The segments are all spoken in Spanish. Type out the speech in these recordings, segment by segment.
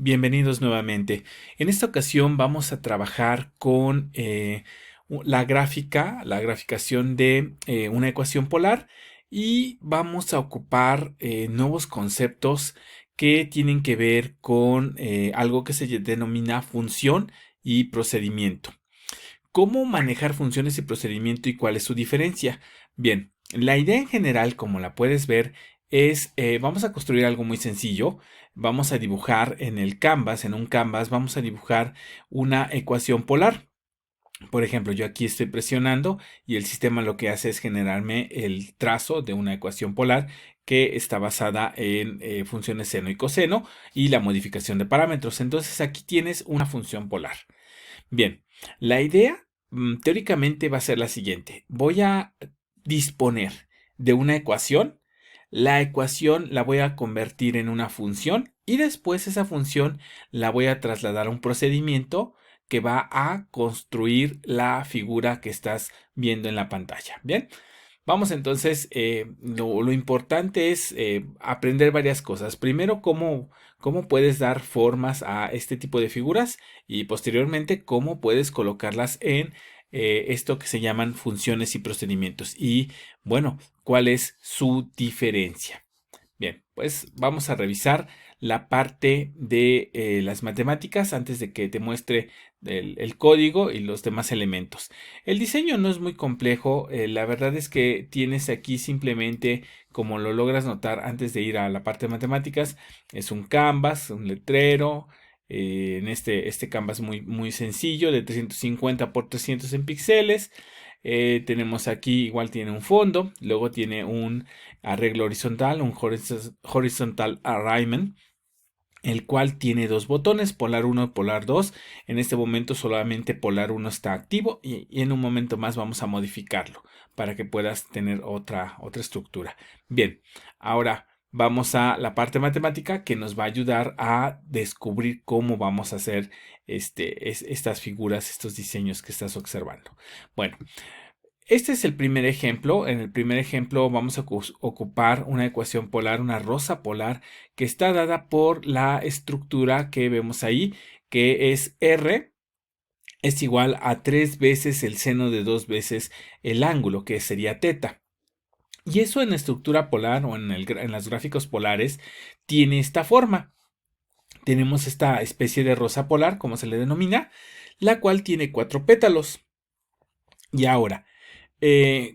Bienvenidos nuevamente. En esta ocasión vamos a trabajar con la graficación de una ecuación polar y vamos a ocupar nuevos conceptos que tienen que ver con algo que se denomina función y procedimiento. ¿Cómo manejar funciones y procedimiento y cuál es su diferencia? Bien, la idea en general, como la puedes ver, es, vamos a construir algo muy sencillo. Vamos a dibujar en el canvas, en un canvas, vamos a dibujar una ecuación polar. Por ejemplo, yo aquí estoy presionando y el sistema lo que hace es generarme el trazo de una ecuación polar que está basada en funciones seno y coseno y la modificación de parámetros. Entonces aquí tienes una función polar. Bien, la idea teóricamente va a ser la siguiente. Voy a disponer de una ecuación. La ecuación la voy a convertir en una función y después esa función la voy a trasladar a un procedimiento que va a construir la figura que estás viendo en la pantalla. Bien, vamos entonces, lo importante es aprender varias cosas. Primero, cómo puedes dar formas a este tipo de figuras y posteriormente cómo puedes colocarlas en esto que se llaman funciones y procedimientos. Y bueno, ¿cuál es su diferencia? Bien, pues vamos a revisar la parte de las matemáticas antes de que te muestre el código y los demás elementos. El diseño no es muy complejo, la verdad es que tienes aquí simplemente, como lo logras notar antes de ir a la parte de matemáticas, es un canvas, un letrero. En este canvas muy sencillo de 350 por 300 en píxeles. Tenemos aquí, igual tiene un fondo, luego tiene un arreglo horizontal, un horizontal alignment, el cual tiene dos botones, polar 1 y polar 2. En este momento solamente polar 1 está activo y en un momento más vamos a modificarlo para que puedas tener otra estructura. Bien, ahora vamos a la parte matemática que nos va a ayudar a descubrir cómo vamos a hacer estas figuras, estos diseños que estás observando. Bueno, este es el primer ejemplo. En el primer ejemplo vamos a ocupar una ecuación polar, una rosa polar, que está dada por la estructura que vemos ahí, que es R es igual a 3 veces el seno de 2 veces el ángulo, que sería teta. Y eso en estructura polar o en los gráficos polares tiene esta forma. Tenemos esta especie de rosa polar, como se le denomina, la cual tiene 4 pétalos. Y ahora,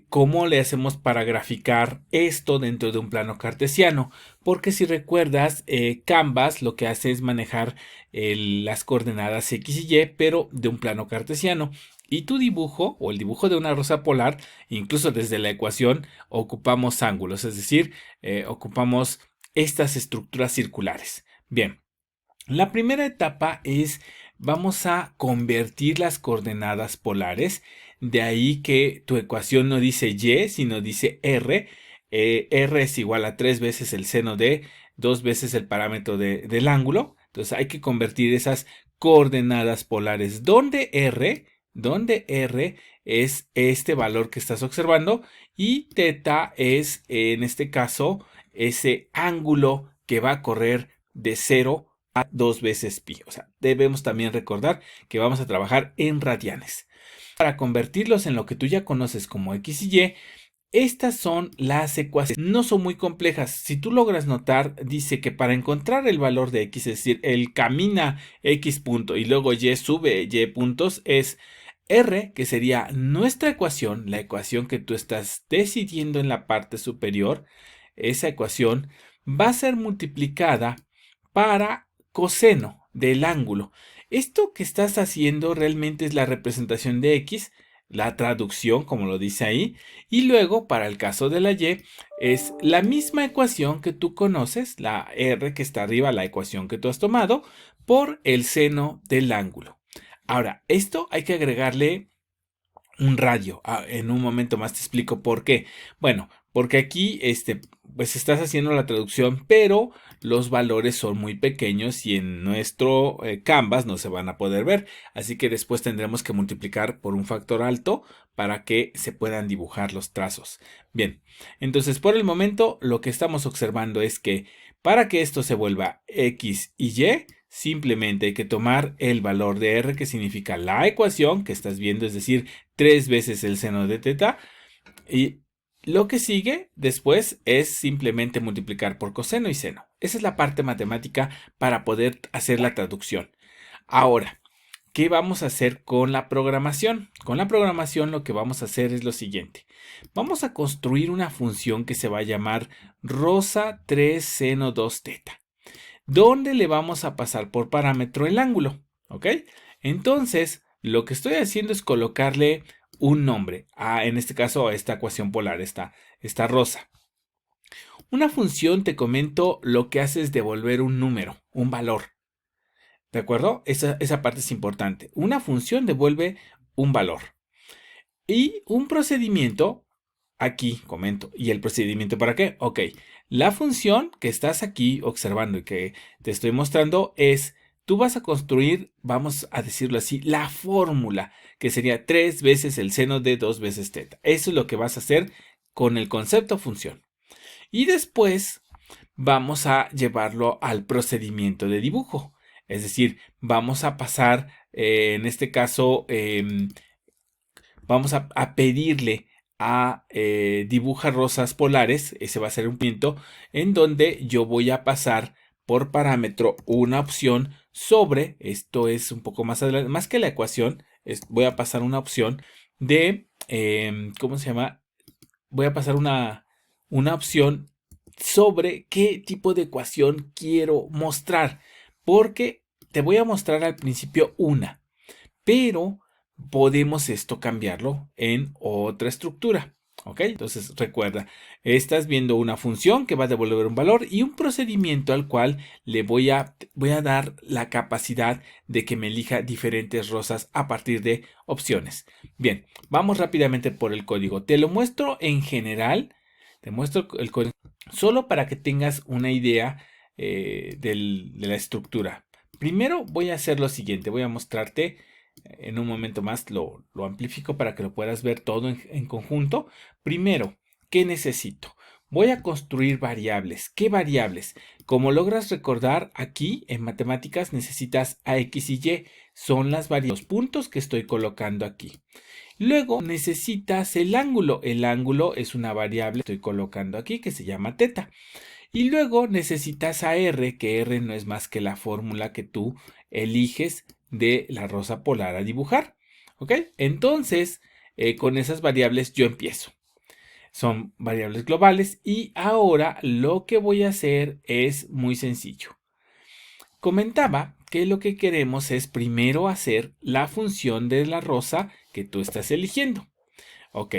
cómo le hacemos para graficar esto dentro de un plano cartesiano, porque si recuerdas, Canvas lo que hace es manejar las coordenadas X y Y, pero de un plano cartesiano. Y tu dibujo o el dibujo de una rosa polar, incluso desde la ecuación, ocupamos ángulos, es decir, ocupamos estas estructuras circulares. Bien, la primera etapa es, vamos a convertir las coordenadas polares. De ahí que tu ecuación no dice y, sino dice r. R es igual a 3 veces el seno de 2 veces el parámetro del ángulo. Entonces hay que convertir esas coordenadas polares donde r es este valor que estás observando y teta es, en este caso, ese ángulo que va a correr de 0 a 2 veces pi. O sea, debemos también recordar que vamos a trabajar en radianes. Para convertirlos en lo que tú ya conoces como X y Y, estas son las ecuaciones. No son muy complejas. Si tú logras notar, dice que para encontrar el valor de X, es decir, el camina X punto y luego Y sube Y puntos, es R, que sería nuestra ecuación, la ecuación que tú estás decidiendo en la parte superior. Esa ecuación va a ser multiplicada para coseno del ángulo. Esto que estás haciendo realmente es la representación de X, la traducción, como lo dice ahí, y luego para el caso de la Y es la misma ecuación que tú conoces, la R que está arriba, la ecuación que tú has tomado, por el seno del ángulo. Ahora, esto hay que agregarle un radio. En un momento más te explico por qué. Bueno, porque aquí pues estás haciendo la traducción, pero los valores son muy pequeños y en nuestro Canvas no se van a poder ver. Así que después tendremos que multiplicar por un factor alto para que se puedan dibujar los trazos. Bien, entonces por el momento lo que estamos observando es que para que esto se vuelva X y Y, simplemente hay que tomar el valor de r, que significa la ecuación que estás viendo, es decir, 3 veces el seno de teta, y lo que sigue después es simplemente multiplicar por coseno y seno. Esa es la parte matemática para poder hacer la traducción. Ahora, ¿qué vamos a hacer con la programación? Con la programación lo que vamos a hacer es lo siguiente. Vamos a construir una función que se va a llamar rosa 3 seno 2 teta, donde le vamos a pasar por parámetro el ángulo, ¿ok? Entonces, lo que estoy haciendo es colocarle un nombre, en este caso a esta ecuación polar, esta rosa. Una función, te comento, lo que hace es devolver un número, un valor. ¿De acuerdo? Esa parte es importante. Una función devuelve un valor. Y un procedimiento, aquí comento. ¿Y el procedimiento para qué? Ok, la función que estás aquí observando y que te estoy mostrando es, tú vas a construir, vamos a decirlo así, la fórmula, que sería 3 veces el seno de 2 veces teta. Eso es lo que vas a hacer con el concepto función. Y después vamos a llevarlo al procedimiento de dibujo. Es decir, vamos a pasar, en este caso, vamos a pedirle a dibuja rosas polares. Ese va a ser un punto en donde yo voy a pasar por parámetro una opción sobre, esto es un poco más adelante, más que la ecuación, voy a pasar una opción de, ¿cómo se llama? Voy a pasar una opción sobre qué tipo de ecuación quiero mostrar, porque te voy a mostrar al principio una, pero podemos esto cambiarlo en otra estructura. ¿Ok? Entonces recuerda, estás viendo una función que va a devolver un valor y un procedimiento al cual le voy a dar la capacidad de que me elija diferentes rosas a partir de opciones. Bien, vamos rápidamente por el código. Te lo muestro en general, te muestro el código solo para que tengas una idea de la estructura. Primero voy a hacer lo siguiente, voy a mostrarte. En un momento más lo amplifico para que lo puedas ver todo en conjunto. Primero, ¿qué necesito? Voy a construir variables. ¿Qué variables? Como logras recordar, aquí en matemáticas necesitas a, x y y. Son las variables, los puntos que estoy colocando aquí. Luego necesitas el ángulo. El ángulo es una variable que estoy colocando aquí que se llama teta. Y luego necesitas a r, que r no es más que la fórmula que tú eliges de la rosa polar a dibujar. ¿Ok? Entonces, con esas variables yo empiezo. Son variables globales y ahora lo que voy a hacer es muy sencillo. Comentaba que lo que queremos es primero hacer la función de la rosa que tú estás eligiendo. Ok,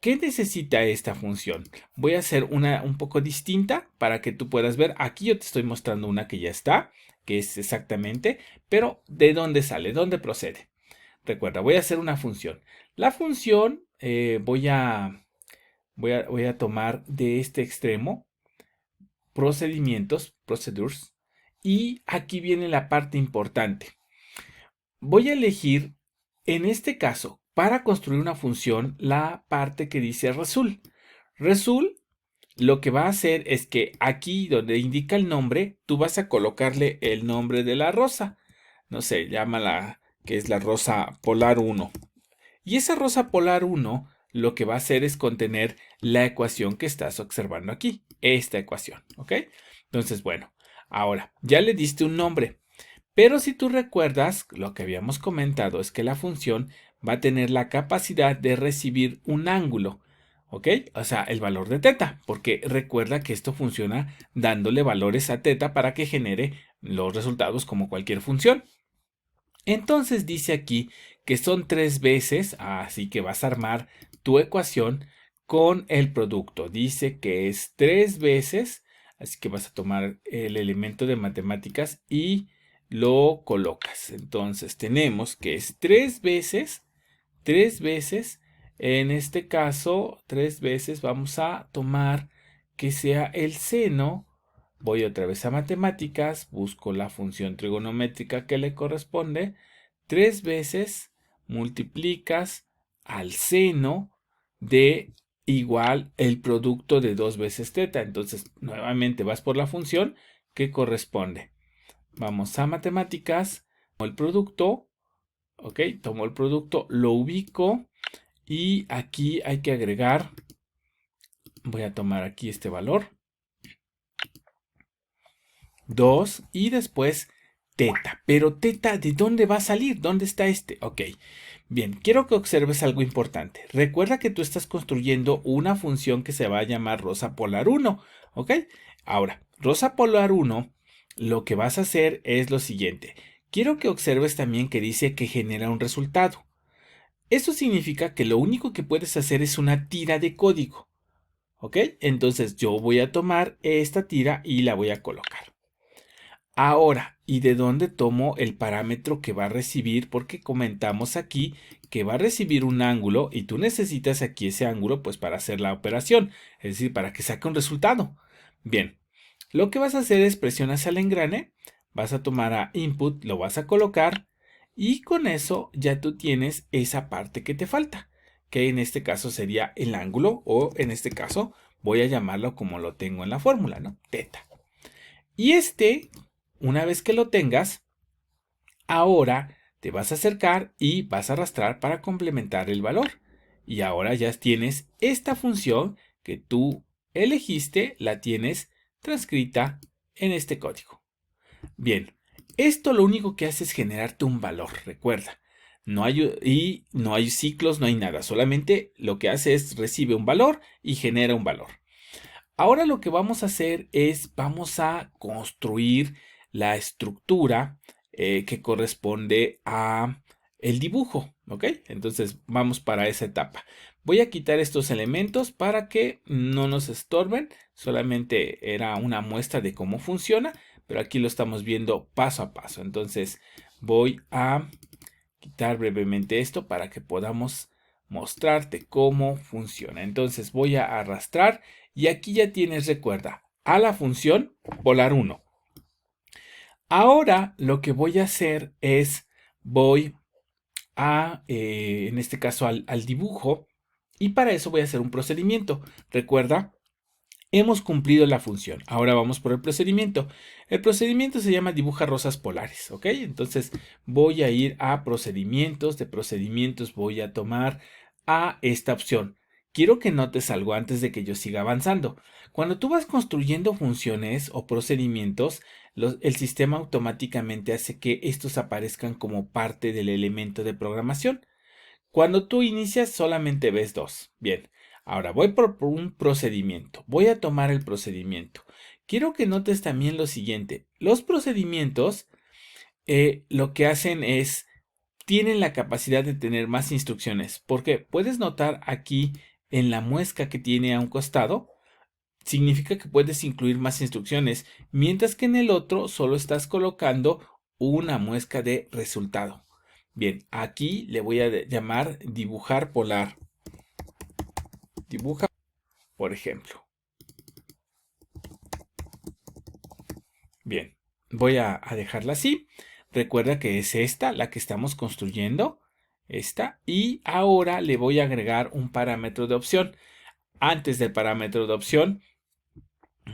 ¿qué necesita esta función? Voy a hacer una un poco distinta para que tú puedas ver. Aquí yo te estoy mostrando una que ya está, que es exactamente, pero ¿de dónde sale? ¿Dónde procede? Recuerda, voy a hacer una función. La función voy a tomar de este extremo procedimientos, procedures, y aquí viene la parte importante. Voy a elegir, en este caso, para construir una función, la parte que dice result. Result lo que va a hacer es que aquí donde indica el nombre, tú vas a colocarle el nombre de la rosa. No sé, llámala que es la rosa polar 1. Y esa rosa polar 1 lo que va a hacer es contener la ecuación que estás observando aquí. Esta ecuación, ¿ok? Entonces, bueno, ahora ya le diste un nombre. Pero si tú recuerdas, lo que habíamos comentado es que la función va a tener la capacidad de recibir un ángulo, ¿ok? O sea, el valor de teta, porque recuerda que esto funciona dándole valores a teta para que genere los resultados como cualquier función. Entonces dice aquí que son 3 veces, así que vas a armar tu ecuación con el producto. Dice que es 3 veces, así que vas a tomar el elemento de matemáticas y lo colocas. Entonces tenemos que es 3 veces, en este caso 3 veces vamos a tomar que sea el seno. Voy otra vez a matemáticas, busco la función trigonométrica que le corresponde. 3 veces multiplicas al seno de igual el producto de 2 veces teta. Entonces, nuevamente vas por la función que corresponde. Vamos a matemáticas, tomo el producto, ok, tomo el producto, lo ubico y aquí hay que agregar, voy a tomar aquí este valor, 2 y después teta. Pero teta, ¿de dónde va a salir? ¿Dónde está este? Ok, bien, quiero que observes algo importante. Recuerda que tú estás construyendo una función que se va a llamar rosa polar 1, ¿ok? Ahora, rosa polar 1, lo que vas a hacer es lo siguiente. Quiero que observes también que dice que genera un resultado. Eso significa que lo único que puedes hacer es una tira de código, ¿ok? Entonces yo voy a tomar esta tira y la voy a colocar. Ahora, ¿y de dónde tomo el parámetro que va a recibir? Porque comentamos aquí que va a recibir un ángulo y tú necesitas aquí ese ángulo pues para hacer la operación, es decir, para que saque un resultado. Bien, lo que vas a hacer es presionas al engrane, vas a tomar a input, lo vas a colocar y con eso ya tú tienes esa parte que te falta, que en este caso sería el ángulo o en este caso voy a llamarlo como lo tengo en la fórmula, ¿no? Teta. Y una vez que lo tengas, ahora te vas a acercar y vas a arrastrar para complementar el valor. Y ahora ya tienes esta función que tú elegiste, la tienes transcrita en este código. Bien, esto lo único que hace es generarte un valor, recuerda. No hay ciclos, no hay nada, solamente lo que hace es recibe un valor y genera un valor. Ahora lo que vamos a hacer es, vamos a construir la estructura que corresponde a el dibujo, ¿ok? Entonces vamos para esa etapa. Voy a quitar estos elementos para que no nos estorben, solamente era una muestra de cómo funciona, pero aquí lo estamos viendo paso a paso. Entonces voy a quitar brevemente esto para que podamos mostrarte cómo funciona. Entonces voy a arrastrar y aquí ya tienes, recuerda, a la función polar 1. Ahora lo que voy a hacer es, voy a, en este caso, al dibujo y para eso voy a hacer un procedimiento. Recuerda, hemos cumplido la función. Ahora vamos por el procedimiento. El procedimiento se llama dibuja rosas polares, ¿ok? Entonces voy a ir a procedimientos. De procedimientos voy a tomar a esta opción. Quiero que notes algo antes de que yo siga avanzando. Cuando tú vas construyendo funciones o procedimientos, el sistema automáticamente hace que estos aparezcan como parte del elemento de programación. Cuando tú inicias solamente ves dos. Bien, ahora voy por un procedimiento. Voy a tomar el procedimiento. Quiero que notes también lo siguiente. Los procedimientos lo que hacen es, tienen la capacidad de tener más instrucciones. Porque puedes notar aquí en la muesca que tiene a un costado, significa que puedes incluir más instrucciones, mientras que en el otro solo estás colocando una muesca de resultado. Bien, aquí le voy a llamar dibujar polar. Dibuja, por ejemplo. Bien, voy a dejarla así. Recuerda que es esta la que estamos construyendo. Esta. Y ahora le voy a agregar un parámetro de opción. Antes del parámetro de opción,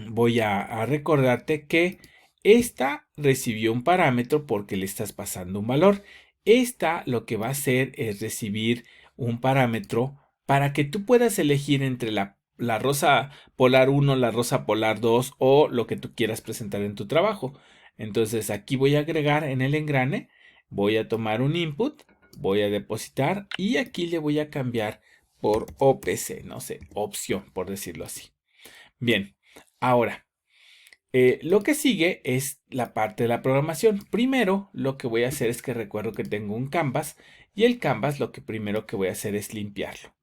voy a recordarte que esta recibió un parámetro porque le estás pasando un valor. Esta lo que va a hacer es recibir un parámetro para que tú puedas elegir entre la rosa polar 1, la rosa polar 2 o lo que tú quieras presentar en tu trabajo. Entonces aquí voy a agregar en el engrane, voy a tomar un input, voy a depositar y aquí le voy a cambiar por OPC, no sé, opción por decirlo así. Bien, ahora, lo que sigue es la parte de la programación. Primero, lo que voy a hacer es que recuerdo que tengo un canvas y el canvas lo que primero que voy a hacer es limpiarlo.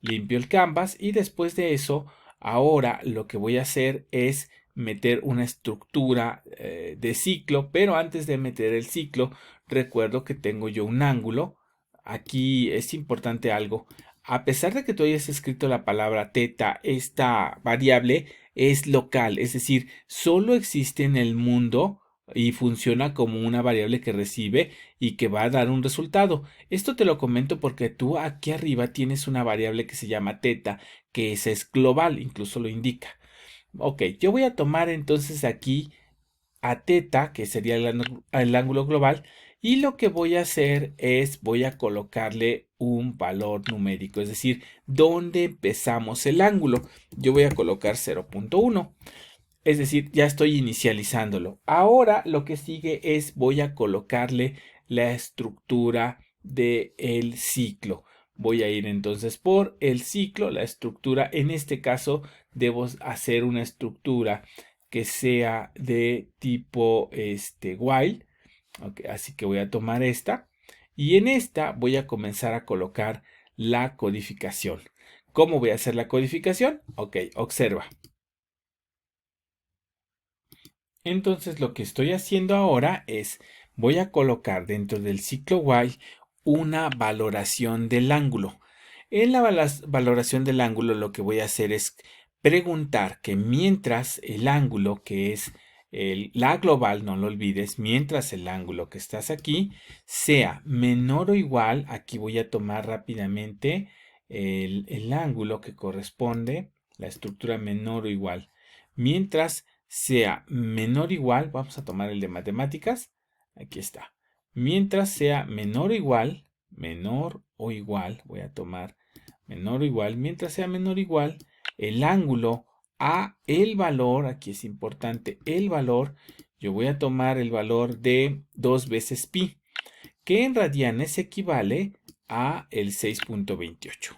Limpio el canvas y después de eso, ahora lo que voy a hacer es meter una estructura de ciclo, pero antes de meter el ciclo, recuerdo que tengo yo un ángulo. Aquí es importante algo. A pesar de que tú hayas escrito la palabra teta, esta variable es local, es decir, solo existe en el mundo y funciona como una variable que recibe y que va a dar un resultado. Esto te lo comento porque tú aquí arriba tienes una variable que se llama teta, que esa es global, incluso lo indica. Ok, yo voy a tomar entonces aquí a teta, que sería el ángulo global, y lo que voy a hacer es voy a colocarle un valor numérico, es decir, ¿dónde empezamos el ángulo? Yo voy a colocar 0.1. Es decir, ya estoy inicializándolo. Ahora lo que sigue es voy a colocarle la estructura del ciclo. Voy a ir entonces por el ciclo, la estructura. En este caso debo hacer una estructura que sea de tipo while. Okay, así que voy a tomar esta y en esta voy a comenzar a colocar la codificación. ¿Cómo voy a hacer la codificación? Ok, observa. Entonces lo que estoy haciendo ahora es voy a colocar dentro del ciclo while una valoración del ángulo. En la valoración del ángulo lo que voy a hacer es preguntar que mientras el ángulo que es la global, no lo olvides, mientras el ángulo que estás aquí sea menor o igual, aquí voy a tomar rápidamente el ángulo que corresponde, la estructura menor o igual, mientras sea menor o igual, vamos a tomar el de matemáticas, aquí está, mientras sea menor o igual, voy a tomar menor o igual, mientras sea menor o igual, el ángulo a el valor, aquí es importante el valor, yo voy a tomar el valor de 2 veces pi, que en radianes equivale a el 6.28.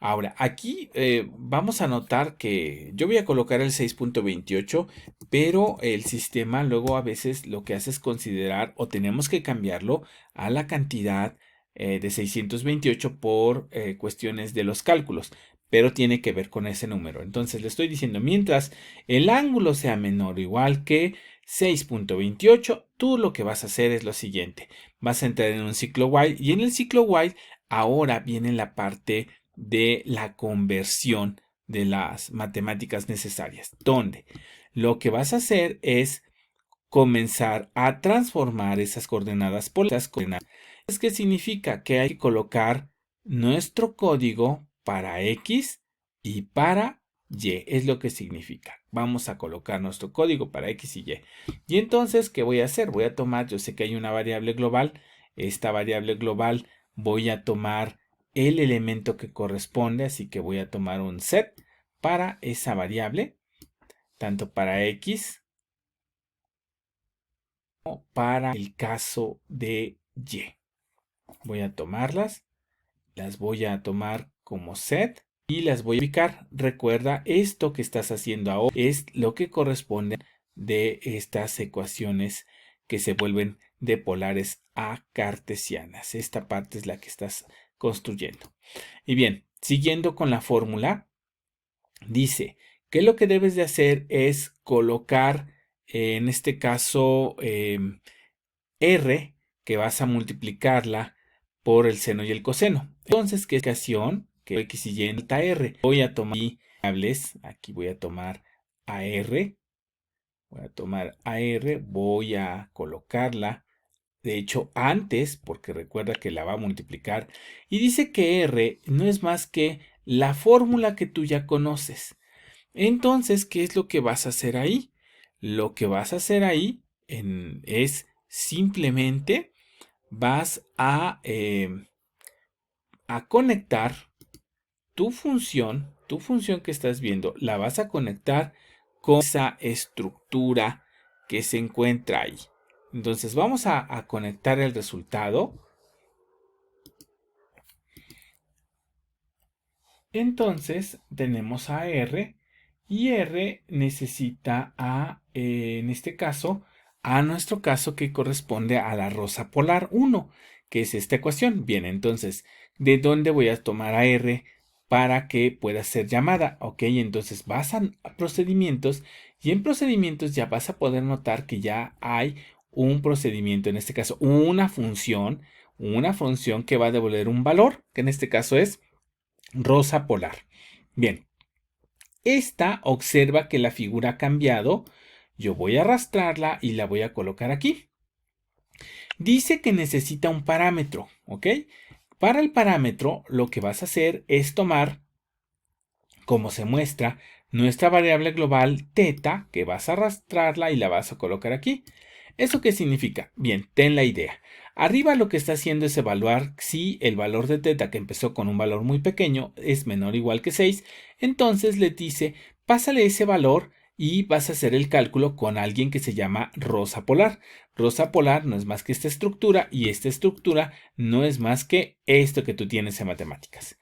Ahora, aquí vamos a notar que yo voy a colocar el 6.28, pero el sistema luego a veces lo que hace es considerar o tenemos que cambiarlo a la cantidad de 628 por cuestiones de los cálculos, pero tiene que ver con ese número. Entonces le estoy diciendo, mientras el ángulo sea menor o igual que 6.28, tú lo que vas a hacer es lo siguiente. Vas a entrar en un ciclo while y en el ciclo while ahora viene la parte de la conversión de las matemáticas necesarias, donde lo que vas a hacer es comenzar a transformar esas coordenadas por las coordenadas. ¿Qué significa? Que hay que colocar nuestro código para X y para Y. Es lo que significa. Vamos a colocar nuestro código para X y Y. Y entonces, ¿qué voy a hacer? Voy a tomar, yo sé que hay una variable global. Esta variable global voy a tomar el elemento que corresponde, así que voy a tomar un set para esa variable, tanto para X como para el caso de Y. Voy a tomarlas, las voy a tomar como set y las voy a ubicar. Recuerda, esto que estás haciendo ahora es lo que corresponde de estas ecuaciones que se vuelven de polares a cartesianas. Esta parte es la que estás construyendo. Y bien, siguiendo con la fórmula, dice que lo que debes de hacer es colocar, en este caso, R, que vas a multiplicarla por el seno y el coseno. Entonces, ¿qué ocasión? Que X y Y en alta R. Voy a tomar variables, aquí voy a tomar AR, voy a colocarla, de hecho, antes, porque recuerda que la va a multiplicar, y dice que R no es más que la fórmula que tú ya conoces. Entonces, ¿qué es lo que vas a hacer ahí? Lo que vas a hacer ahí es simplemente vas a conectar tu función que estás viendo, la vas a conectar con esa estructura que se encuentra ahí. Entonces vamos a conectar el resultado. Entonces tenemos a R y R necesita en este caso, a nuestro caso que corresponde a la rosa polar 1, que es esta ecuación. Bien, entonces, ¿de dónde voy a tomar a R para que pueda ser llamada? Ok, entonces vas a procedimientos y en procedimientos ya vas a poder notar que ya hay un procedimiento, en este caso una función que va a devolver un valor, que en este caso es rosa polar. Bien, esta observa que la figura ha cambiado. Yo voy a arrastrarla y la voy a colocar aquí. Dice que necesita un parámetro, ¿ok? Para el parámetro, lo que vas a hacer es tomar, como se muestra, nuestra variable global teta, que vas a arrastrarla y la vas a colocar aquí. ¿Eso qué significa? Bien, ten la idea. Arriba lo que está haciendo es evaluar si el valor de teta, que empezó con un valor muy pequeño, es menor o igual que 6. Entonces le dice, pásale ese valor y vas a hacer el cálculo con alguien que se llama rosa polar. Rosa polar no es más que esta estructura y esta estructura no es más que esto que tú tienes en matemáticas.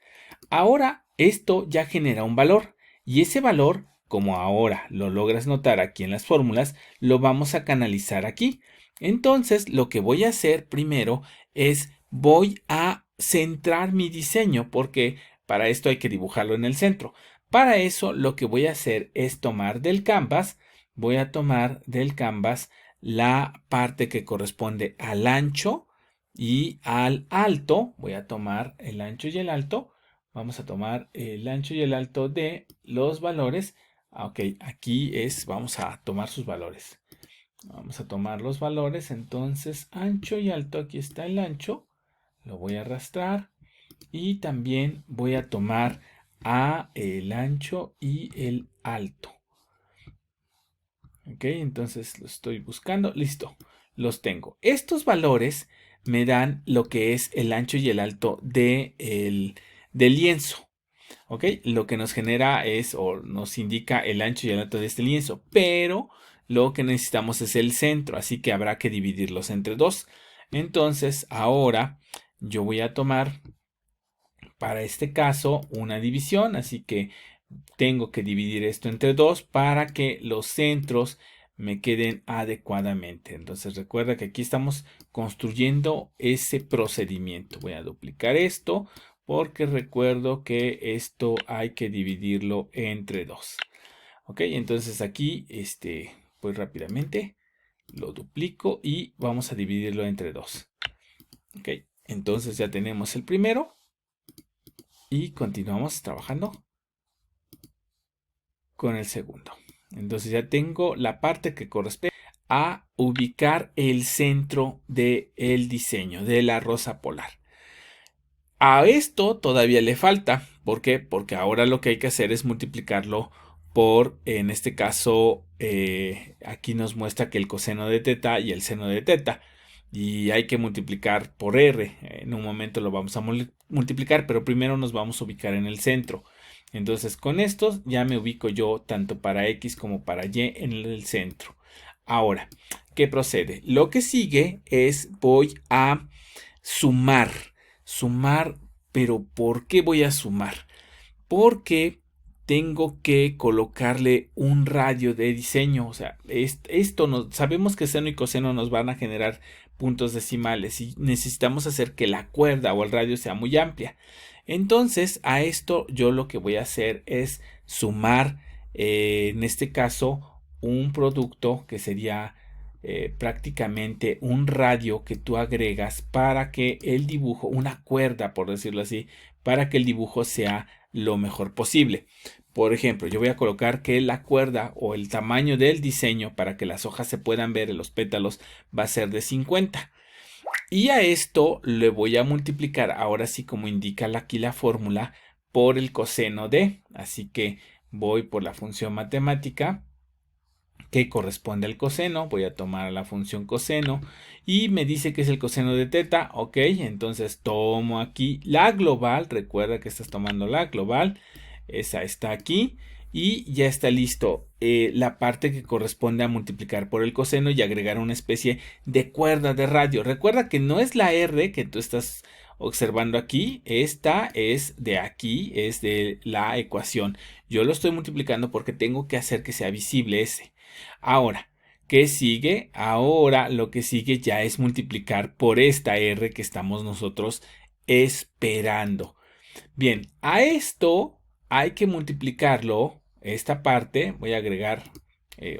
Ahora esto ya genera un valor y ese valor, como ahora lo logras notar aquí en las fórmulas, lo vamos a canalizar aquí. Entonces lo que voy a hacer primero es voy a centrar mi diseño porque para esto hay que dibujarlo en el centro. Para eso lo que voy a hacer es tomar del canvas, voy a tomar del canvas la parte que corresponde al ancho y al alto. Voy a tomar el ancho y el alto. Vamos a tomar el ancho y el alto de los valores. Ok, aquí vamos a tomar sus valores. Vamos a tomar los valores, entonces ancho y alto, aquí está el ancho. Lo voy a arrastrar y también voy a tomar el ancho y el alto. Ok, entonces lo estoy buscando. Listo, los tengo. Estos valores me dan lo que es el ancho y el alto del lienzo. ¿Ok? Lo que nos genera o nos indica el ancho y el alto de este lienzo, pero lo que necesitamos es el centro, así que habrá que dividirlos entre dos. Entonces, ahora yo voy a tomar para este caso una división, así que tengo que dividir esto entre dos para que los centros me queden adecuadamente. Entonces recuerda que aquí estamos construyendo ese procedimiento. Voy a duplicar esto porque recuerdo que esto hay que dividirlo entre dos. Ok, entonces aquí, pues rápidamente lo duplico y vamos a dividirlo entre dos. Ok, entonces ya tenemos el primero y continuamos trabajando con el segundo. Entonces ya tengo la parte que corresponde a ubicar el centro del diseño de la rosa polar. A esto todavía le falta. ¿Por qué? Porque ahora lo que hay que hacer es multiplicarlo por, en este caso, aquí nos muestra que el coseno de teta y el seno de teta. Y hay que multiplicar por r. En un momento lo vamos a multiplicar, pero primero nos vamos a ubicar en el centro. Entonces con estos ya me ubico yo tanto para x como para y en el centro. Ahora, ¿qué procede? Lo que sigue es voy a sumar. Sumar, pero ¿por qué voy a sumar? Porque tengo que colocarle un radio de diseño. O sea, sabemos que seno y coseno nos van a generar puntos decimales y necesitamos hacer que la cuerda o el radio sea muy amplia. Entonces, a esto yo lo que voy a hacer es sumar, en este caso, un producto que sería prácticamente un radio que tú agregas para que el dibujo, una cuerda por decirlo así, para que el dibujo sea lo mejor posible. Por ejemplo, yo voy a colocar que la cuerda o el tamaño del diseño para que las hojas se puedan ver en los pétalos va a ser de 50. Y a esto le voy a multiplicar, ahora sí como indica aquí la fórmula, por el coseno de. Así que voy por la función matemática que corresponde al coseno. Voy a tomar la función coseno y me dice que es el coseno de teta. Ok, entonces tomo aquí la global. Recuerda que estás tomando la global. Esa está aquí. Y ya está listo la parte que corresponde a multiplicar por el coseno y agregar una especie de cuerda de radio. Recuerda que no es la R que tú estás observando aquí. Esta es de aquí, es de la ecuación. Yo lo estoy multiplicando porque tengo que hacer que sea visible ese. Ahora, ¿qué sigue? Ahora lo que sigue ya es multiplicar por esta R que estamos nosotros esperando. Bien, a esto hay que multiplicarlo, esta parte, voy a agregar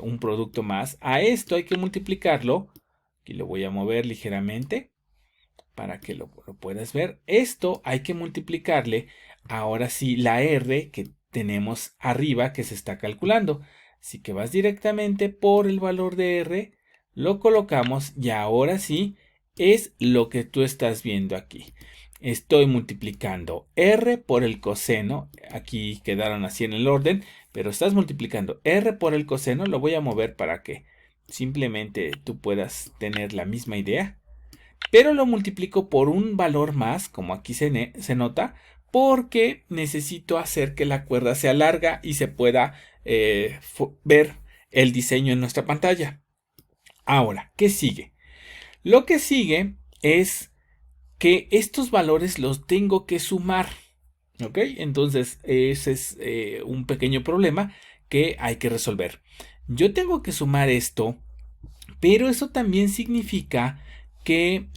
un producto más. A esto hay que multiplicarlo, aquí lo voy a mover ligeramente para que lo puedas ver. Esto hay que multiplicarle, ahora sí, la R que tenemos arriba que se está calculando. Así que vas directamente por el valor de R, lo colocamos y ahora sí es lo que tú estás viendo aquí. Estoy multiplicando r por el coseno. Aquí quedaron así en el orden, pero estás multiplicando r por el coseno. Lo voy a mover para que simplemente tú puedas tener la misma idea. Pero lo multiplico por un valor más, como aquí se nota, porque necesito hacer que la cuerda sea larga y se pueda ver el diseño en nuestra pantalla. Ahora, ¿qué sigue? Lo que sigue es que estos valores los tengo que sumar. ¿Ok? Entonces, ese es un pequeño problema que hay que resolver. Yo tengo que sumar esto, pero eso también significa que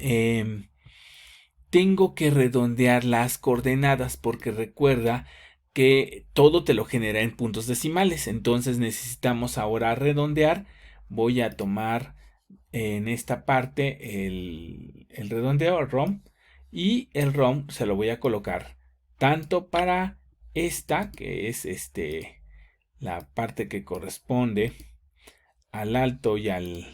tengo que redondear las coordenadas, porque recuerda que todo te lo genera en puntos decimales. Entonces necesitamos ahora redondear. Voy a tomar en esta parte el redondeo, el ROM, y el ROM se lo voy a colocar tanto para esta, que es la parte que corresponde al alto y al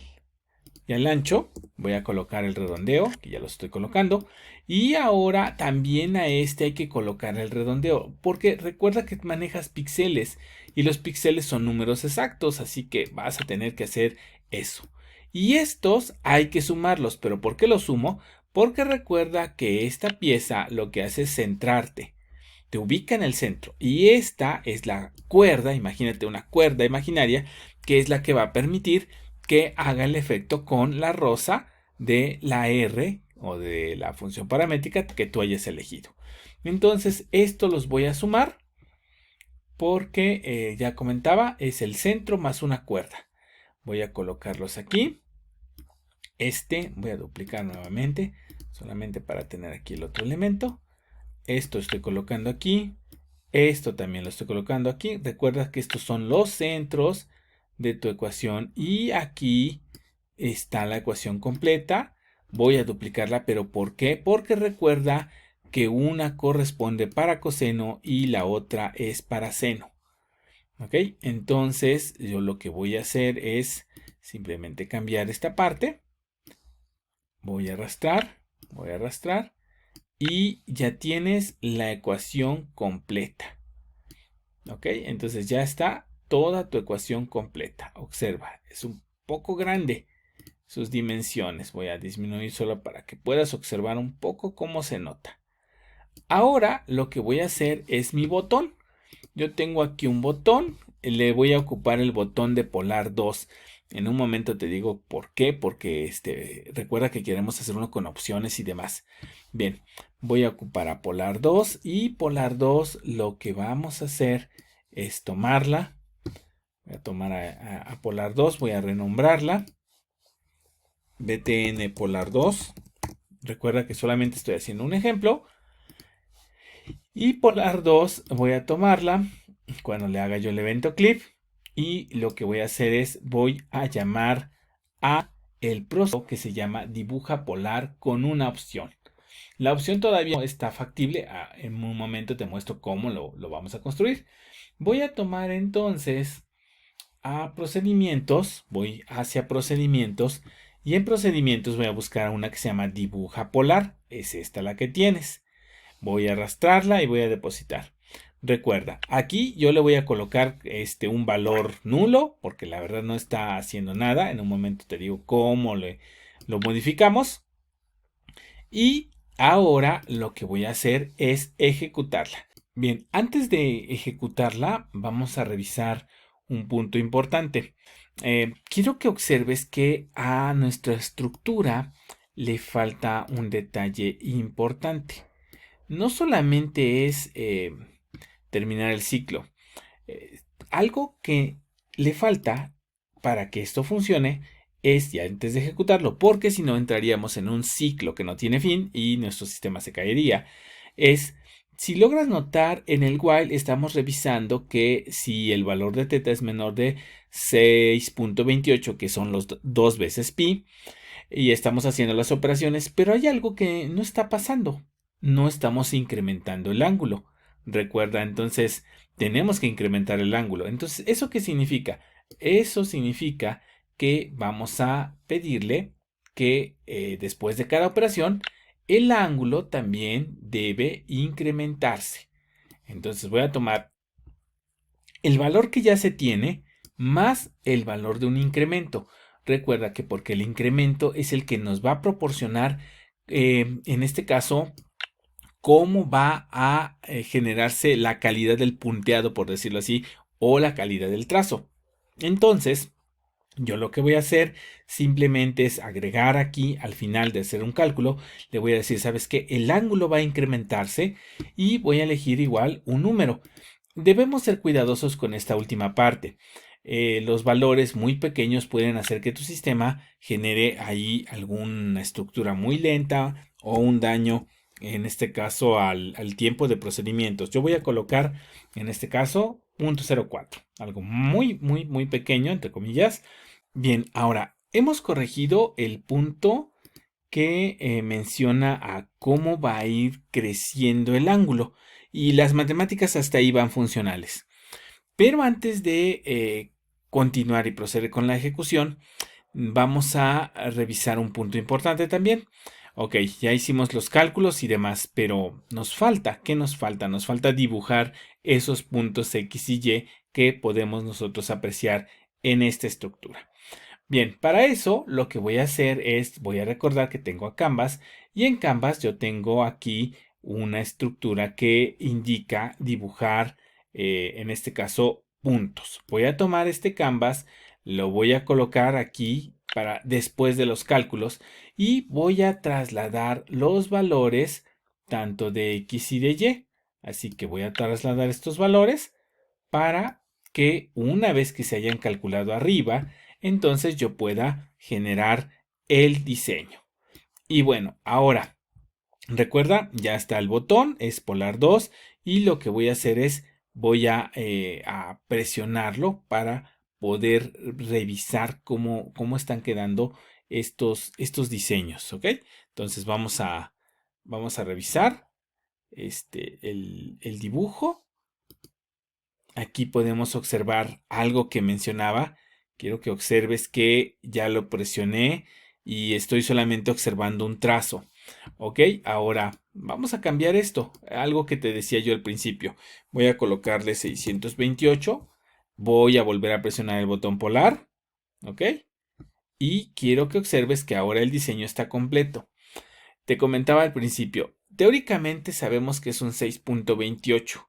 ancho. Voy a colocar el redondeo, que ya lo estoy colocando, y ahora también a este hay que colocar el redondeo, porque recuerda que manejas píxeles y los píxeles son números exactos, así que vas a tener que hacer eso. Y estos hay que sumarlos, pero ¿por qué los sumo? Porque recuerda que esta pieza lo que hace es centrarte, te ubica en el centro, y esta es la cuerda, imagínate una cuerda imaginaria, que es la que va a permitir que haga el efecto con la rosa de la R o de la función paramétrica que tú hayas elegido. Entonces, esto los voy a sumar porque ya comentaba, es el centro más una cuerda. Voy a colocarlos aquí. Voy a duplicar nuevamente, solamente para tener aquí el otro elemento. Esto estoy colocando aquí. Esto también lo estoy colocando aquí. Recuerda que estos son los centros de tu ecuación y aquí está la ecuación completa. Voy a duplicarla, pero ¿por qué? Porque recuerda que una corresponde para coseno y la otra es para seno. ¿Ok? Entonces yo lo que voy a hacer es simplemente cambiar esta parte. Voy a arrastrar y ya tienes la ecuación completa. ¿Ok? Entonces ya está toda tu ecuación completa. Observa, es un poco grande sus dimensiones. Voy a disminuir solo para que puedas observar un poco cómo se nota. Ahora lo que voy a hacer es mi botón. Yo tengo aquí un botón. Le voy a ocupar el botón de polar 2. En un momento te digo por qué. Porque recuerda que queremos hacer uno con opciones y demás. Bien, voy a ocupar a polar 2. Y polar 2 lo que vamos a hacer es tomarla. Voy a tomar a polar 2. Voy a renombrarla. BTN polar 2. Recuerda que solamente estoy haciendo un ejemplo. Y polar 2 voy a tomarla cuando le haga yo el evento clip. Y lo que voy a hacer es voy a llamar a el proceso que se llama dibuja polar con una opción. La opción todavía no está factible. En un momento te muestro cómo lo vamos a construir. Voy a tomar entonces a procedimientos. Voy hacia procedimientos. Y en procedimientos voy a buscar una que se llama dibuja polar. Es esta la que tienes. Voy a arrastrarla y voy a depositar. Recuerda, aquí yo le voy a colocar un valor nulo, porque la verdad no está haciendo nada. En un momento te digo cómo lo modificamos. Y ahora lo que voy a hacer es ejecutarla. Bien, antes de ejecutarla, vamos a revisar un punto importante. Quiero que observes que a nuestra estructura le falta un detalle importante. No solamente es terminar el ciclo. Algo que le falta para que esto funcione es ya antes de ejecutarlo, porque si no entraríamos en un ciclo que no tiene fin y nuestro sistema se caería. Es, si logras notar, en el while estamos revisando que si el valor de θ es menor de 6.28, que son los 2 veces pi, y estamos haciendo las operaciones, pero hay algo que no está pasando. No estamos incrementando el ángulo. Recuerda, entonces tenemos que incrementar el ángulo. Entonces, ¿eso qué significa? Eso significa que vamos a pedirle que después de cada operación el ángulo también debe incrementarse. Entonces voy a tomar el valor que ya se tiene más el valor de un incremento. Recuerda que porque el incremento es el que nos va a proporcionar, en este caso, cómo va a generarse la calidad del punteado, por decirlo así, o la calidad del trazo. Entonces, yo lo que voy a hacer simplemente es agregar aquí al final de hacer un cálculo, le voy a decir, ¿sabes qué? El ángulo va a incrementarse y voy a elegir igual un número. Debemos ser cuidadosos con esta última parte. Los valores muy pequeños pueden hacer que tu sistema genere ahí alguna estructura muy lenta o un daño, en este caso al tiempo de procedimientos. Yo voy a colocar en este caso 0.04, algo muy pequeño, entre comillas. Bien, ahora hemos corregido el punto que menciona a cómo va a ir creciendo el ángulo y las matemáticas hasta ahí van funcionales. Pero antes de continuar y proceder con la ejecución, vamos a revisar un punto importante también. Ok, ya hicimos los cálculos y demás, pero nos falta, ¿qué nos falta? Nos falta dibujar esos puntos X y Y que podemos nosotros apreciar en esta estructura. Bien, para eso lo que voy a hacer es, voy a recordar que tengo a Canvas y en Canvas yo tengo aquí una estructura que indica dibujar, en este caso, puntos. Voy a tomar este Canvas, lo voy a colocar aquí para después de los cálculos y voy a trasladar los valores tanto de X y de Y. Así que voy a trasladar estos valores para que una vez que se hayan calculado arriba, entonces yo pueda generar el diseño. Y bueno, ahora recuerda, ya está el botón, es Polar 2 y lo que voy a hacer es voy a presionarlo para poder revisar cómo están quedando estos diseños, ¿ok? Entonces vamos a revisar el dibujo. Aquí podemos observar algo que mencionaba. Quiero que observes que ya lo presioné y estoy solamente observando un trazo. Ok, ahora vamos a cambiar esto. Algo que te decía yo al principio. Voy a colocarle 628. Voy a volver a presionar el botón polar. Ok. Y quiero que observes que ahora el diseño está completo. Te comentaba al principio, teóricamente sabemos que es un 6.28.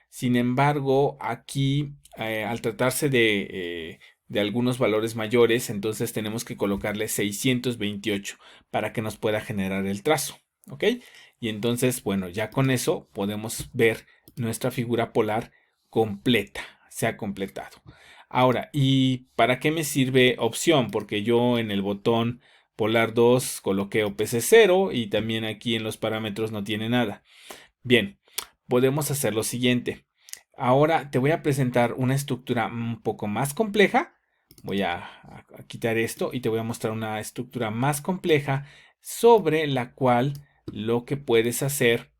Sin embargo, aquí, al tratarse de algunos valores mayores, entonces tenemos que colocarle 628 para que nos pueda generar el trazo. ¿Ok? Y entonces, bueno, ya con eso podemos ver nuestra figura polar completa. Se ha completado. Ahora, ¿y para qué me sirve opción? Porque yo en el botón Polar 2 coloqué OPC 0 y también aquí en los parámetros no tiene nada. Bien, podemos hacer lo siguiente. Ahora te voy a presentar una estructura un poco más compleja. Voy a quitar esto y te voy a mostrar una estructura más compleja sobre la cual lo que puedes hacer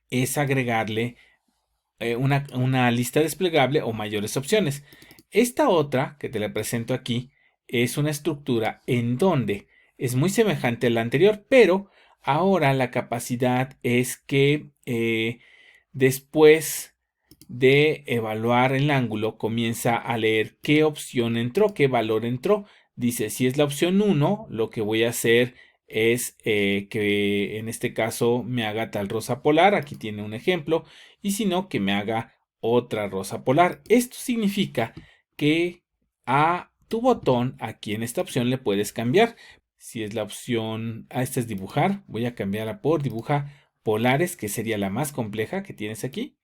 es agregarle una lista desplegable o mayores opciones. Esta otra que te la presento aquí es una estructura en donde es muy semejante a la anterior, pero ahora la capacidad es que después de evaluar el ángulo comienza a leer qué opción entró, qué valor entró. Dice, si es la opción 1, lo que voy a hacer es que en este caso me haga tal rosa polar, aquí tiene un ejemplo, y si no, que me haga otra rosa polar. Esto significa que a tu botón, aquí en esta opción le puedes cambiar. Si es la opción, esta es dibujar, voy a cambiarla por dibuja polares, que sería la más compleja que tienes aquí.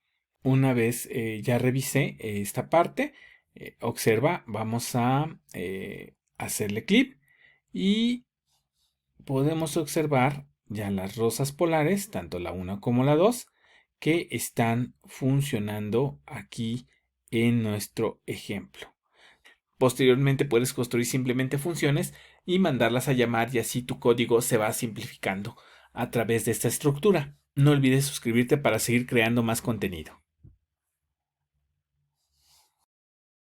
Una vez ya revisé esta parte, observa, vamos a hacerle clic y podemos observar ya las rosas polares, tanto la 1 como la 2, que están funcionando aquí en nuestro ejemplo. Posteriormente puedes construir simplemente funciones y mandarlas a llamar y así tu código se va simplificando a través de esta estructura. No olvides suscribirte para seguir creando más contenido.